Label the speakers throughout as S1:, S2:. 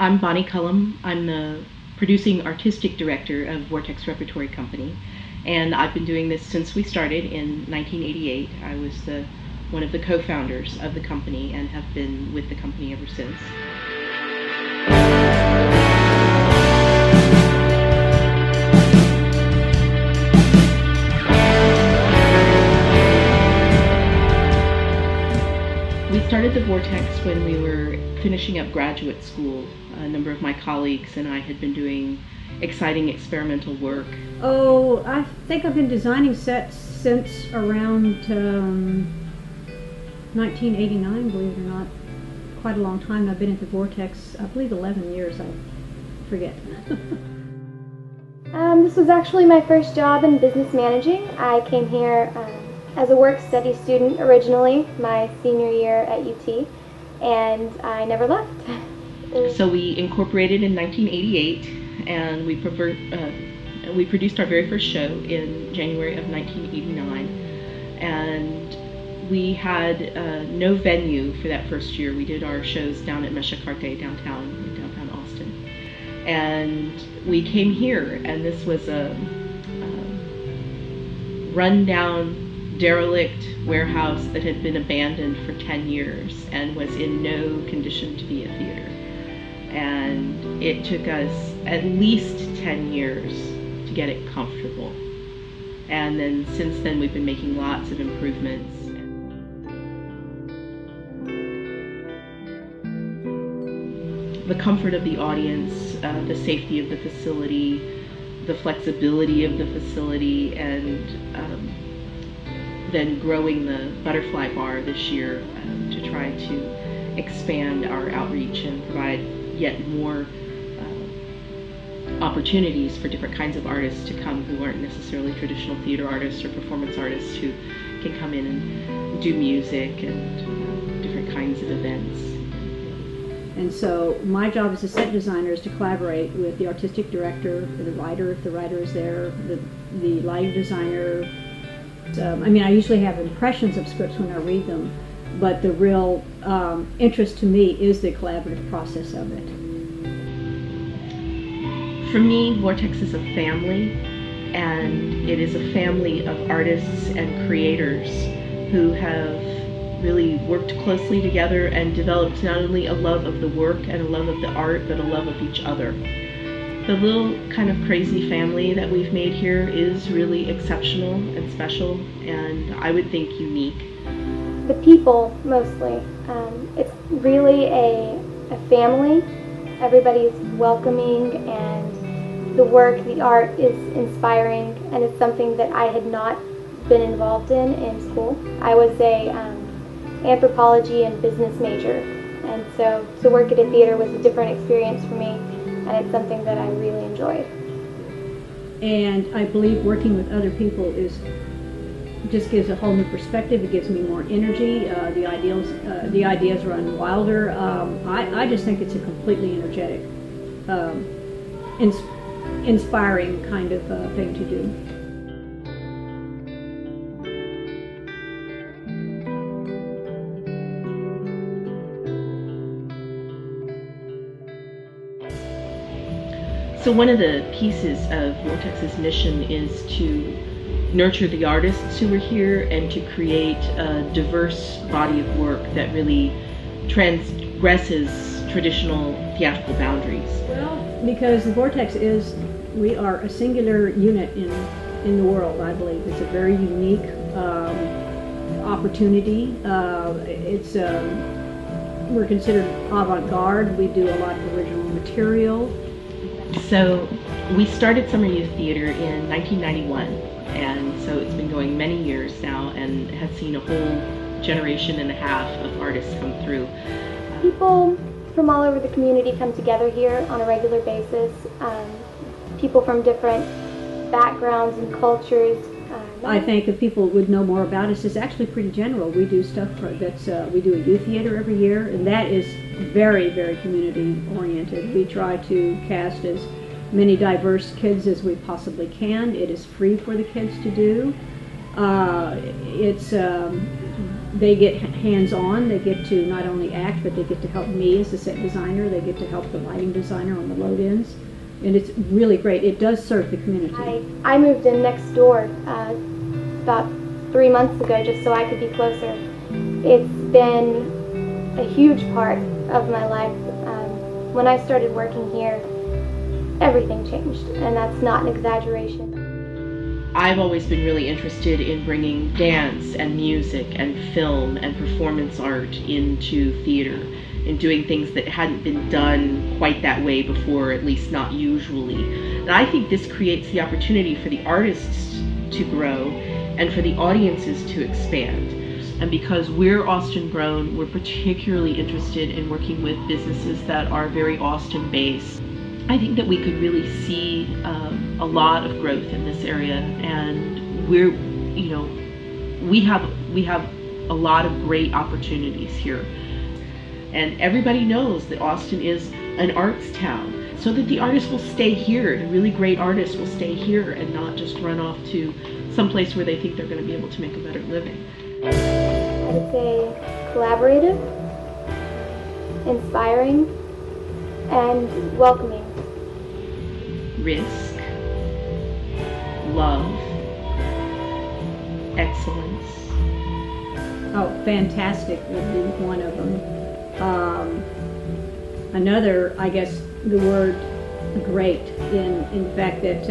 S1: I'm Bonnie Cullum. I'm the producing artistic director of Vortex Repertory Company, and I've been doing this since we started in 1988. I was one of the co-founders of the company and have been with the company ever since. We started the Vortex when we were finishing up graduate school. A number of my colleagues and I had been doing exciting experimental work.
S2: Oh, I think I've been designing sets since around 1989, believe it or not. Quite a long time. I've been at the Vortex, I believe 11 years, I forget.
S3: This was actually my first job in business managing. I came here as a work-study student originally, my senior year at UT, and I never left.
S1: So we incorporated in 1988, and we produced our very first show in January of 1989, and we had no venue for that first year. We did our shows down at Meshacarte downtown Austin, and we came here, and this was a rundown, derelict warehouse that had been abandoned for 10 years and was in no condition to be a theater. And it took us at least 10 years to get it comfortable. And then since then we've been making lots of improvements. The comfort of the audience, the safety of the facility, the flexibility of the facility, and then growing the butterfly bar this year to try to expand our outreach and provide yet more opportunities for different kinds of artists to come who aren't necessarily traditional theater artists or performance artists, who can come in and do music and different kinds of events.
S2: And so my job as a set designer is to collaborate with the artistic director, the writer, if the writer is there, the lighting designer. I mean, I usually have impressions of scripts when I read them, but the real interest to me is the collaborative process of it.
S1: For me, Vortex is a family, and it is a family of artists and creators who have really worked closely together and developed not only a love of the work and a love of the art, but a love of each other. The little kind of crazy family that we've made here is really exceptional and special, and I would think unique.
S3: The people, mostly. It's really a family. Everybody's welcoming, and the work, the art is inspiring, and it's something that I had not been involved in school. I was a anthropology and business major, and so to work at a theater was a different experience for me, and it's something that I really enjoyed.
S2: And I believe working with other people just gives a whole new perspective. It gives me more energy. The ideas run wilder. I just think it's a completely energetic, inspiring kind of thing to do.
S1: So one of the pieces of Vortex's mission is to nurture the artists who are here and to create a diverse body of work that really transgresses traditional theatrical boundaries.
S2: Well, because the Vortex we are a singular unit in the world, I believe. It's a very unique opportunity. We're considered avant-garde. We do a lot of original material.
S1: So we started Summer Youth Theater in 1991, and so it's been going many years now and has seen a whole generation and a half of artists come through.
S3: People from all over the community come together here on a regular basis. People from different backgrounds and cultures.
S2: I think if people would know more about us, it's actually pretty general. We do stuff we do a youth theater every year, and that is very, very community oriented. We try to cast as many diverse kids as we possibly can. It is free for the kids to do. It's they get hands-on. They get to not only act, but they get to help me as the set designer. They get to help the lighting designer on the load-ins. And it's really great. It does serve the community.
S3: I moved in next door about 3 months ago just so I could be closer. It's been a huge part of my life. When I started working here, everything changed, and that's not an exaggeration.
S1: I've always been really interested in bringing dance and music and film and performance art into theater, and doing things that hadn't been done quite that way before, at least not usually. And I think this creates the opportunity for the artists to grow and for the audiences to expand. And because we're Austin grown, we're particularly interested in working with businesses that are very Austin based. I think that we could really see a lot of growth in this area, and we have a lot of great opportunities here. And everybody knows that Austin is an arts town, so that the artists will stay here, the really great artists will stay here and not just run off to some place where they think they're going to be able to make a better living.
S3: I would say collaborative, inspiring, and welcoming.
S1: Risk, love, excellence.
S2: Oh, fantastic would be one of them. Another, I guess, the word great in the fact that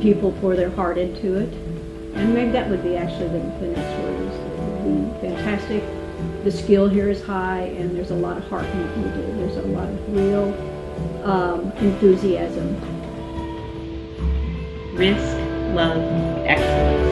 S2: people pour their heart into it. And maybe that would be actually the next word. It would be fantastic. The skill here is high, and there's a lot of heart in what we do. There's a lot of real enthusiasm.
S1: Risk, love, excellence.